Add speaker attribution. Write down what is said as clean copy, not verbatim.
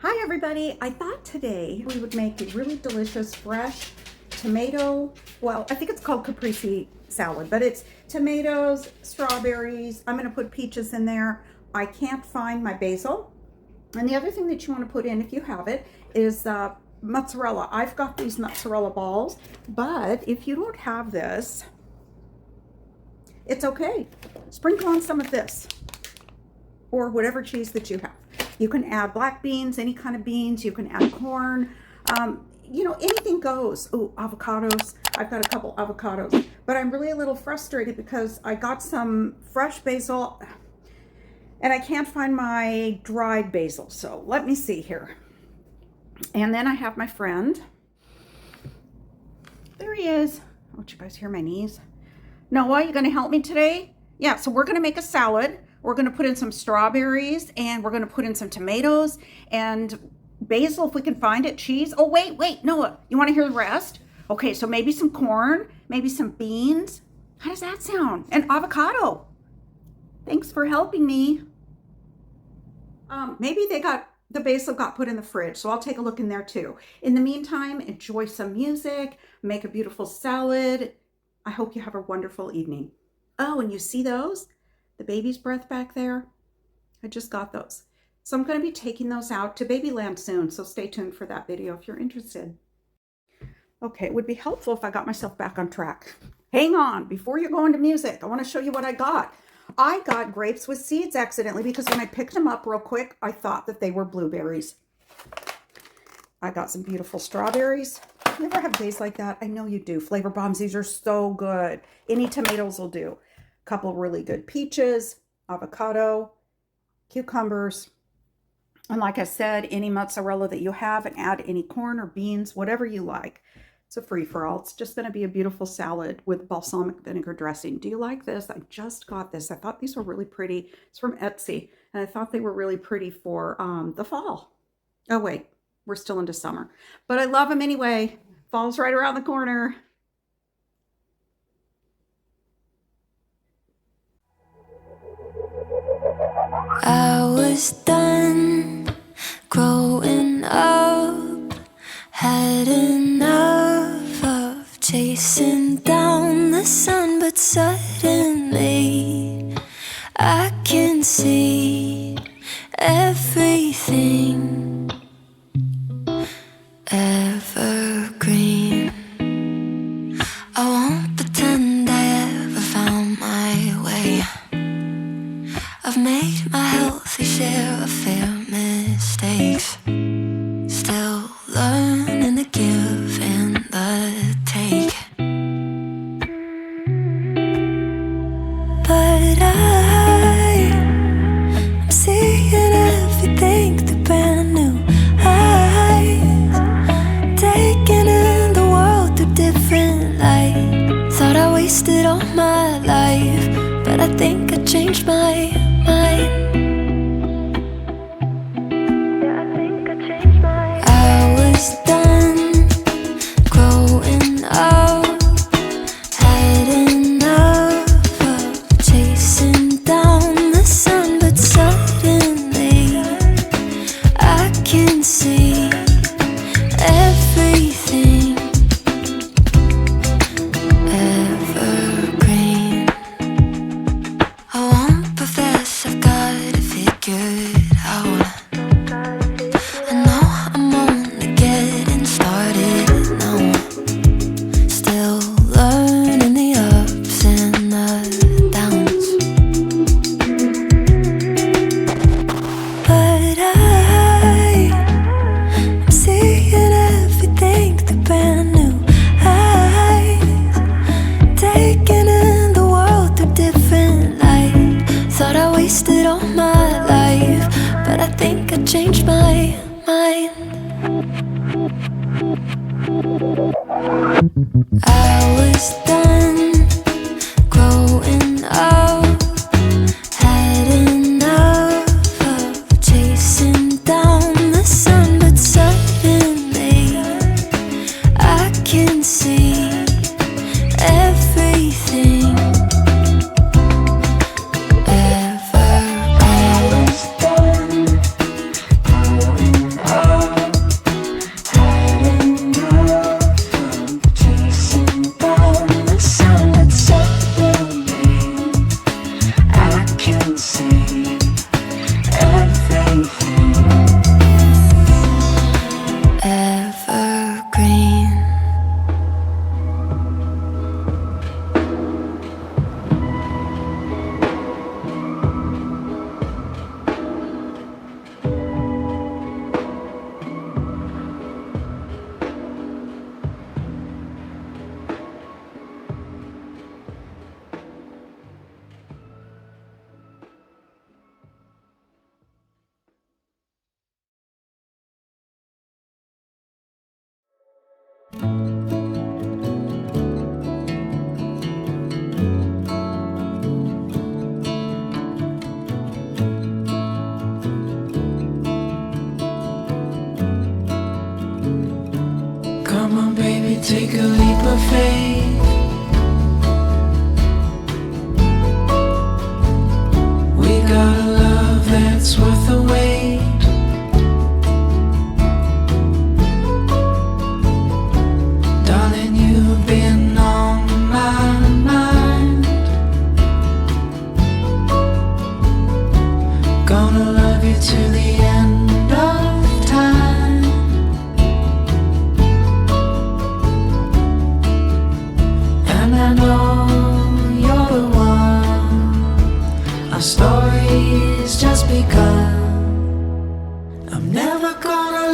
Speaker 1: Hi everybody, I thought today we would make a really delicious fresh tomato, well I think it's called caprese salad, but it's tomatoes, strawberries, I'm going to put peaches in there. I can't find my basil. And the other thing that you want to put in, if you have it, is mozzarella. I've got these mozzarella balls, but if you don't have this, it's okay. Sprinkle on some of this or whatever cheese that you have. You can add black beans, any kind of beans. You can add corn. You know, anything goes. Oh, avocados. I've got a couple avocados. But I'm really a little frustrated because I got some fresh basil and I can't find my dried basil. So let me see here. And then I have my friend. There he is. I want you guys to hear my knees. Noah, you going to help me today? Yeah, so we're going to make a salad. We're going to put in some strawberries and we're going to put in some tomatoes and basil if we can find it, cheese. Oh, wait, Noah, you want to hear the rest? Okay, so maybe some corn, maybe some beans. How does that sound? And avocado. Thanks for helping me. Maybe the basil got put in the fridge, so I'll take a look in there too. In the meantime, enjoy some music, make a beautiful salad. I hope you have a wonderful evening. Oh, and you see those? The baby's breath back there? I just got those. So I'm going to be taking those out to Babyland soon, so stay tuned for that video if you're interested. Okay, it would be helpful if I got myself back on track. Hang on, before you go into music, I want to show you what I got. I got grapes with seeds accidentally because when I picked them up real quick, I thought that they were blueberries. I got some beautiful strawberries. You ever have days like that? I know you do. Flavor Bombs, these are so good. Any tomatoes will do. Couple really good peaches, avocado, cucumbers, and like I said, any mozzarella that you have, and add any corn or beans, whatever you like. It's a free-for-all. It's just going to be a beautiful salad with balsamic vinegar dressing. Do you like this? I just got this. I thought these were really pretty. It's from Etsy, and I thought they were really pretty for the fall. Oh wait, we're still into summer, but I love them anyway. Fall's right around the corner.
Speaker 2: I was done growing up, had enough of chasing down the sun, but suddenly I can see everything evergreen. I won't pretend I ever found my way. I've made my healthy share of fair mistakes, still learning to give and the take. But I'm seeing everything through brand new eyes, taking in the world through different light. Thought I wasted all my life, but I think I changed my mind. Yeah, I think I changed my mind. I was done growing up, had enough of chasing down the sun, but suddenly I can see everything evergreen. I won't profess I've got it figured out. I know I'm only getting started now, still learning the ups and the downs. But I'm seeing everything through brand new eyes, taking in the world through different light. Thought I wasted all my life, but I think I changed my mind. I was done growing up, had enough of chasing down the sun, but suddenly I can see everything evergreen. take a leap of faith. We got a love that's worth the wait. Darling, you've been on my mind. Gonna love you to the end of time. And I know you're the one. Our story's just begun. I'm never gonna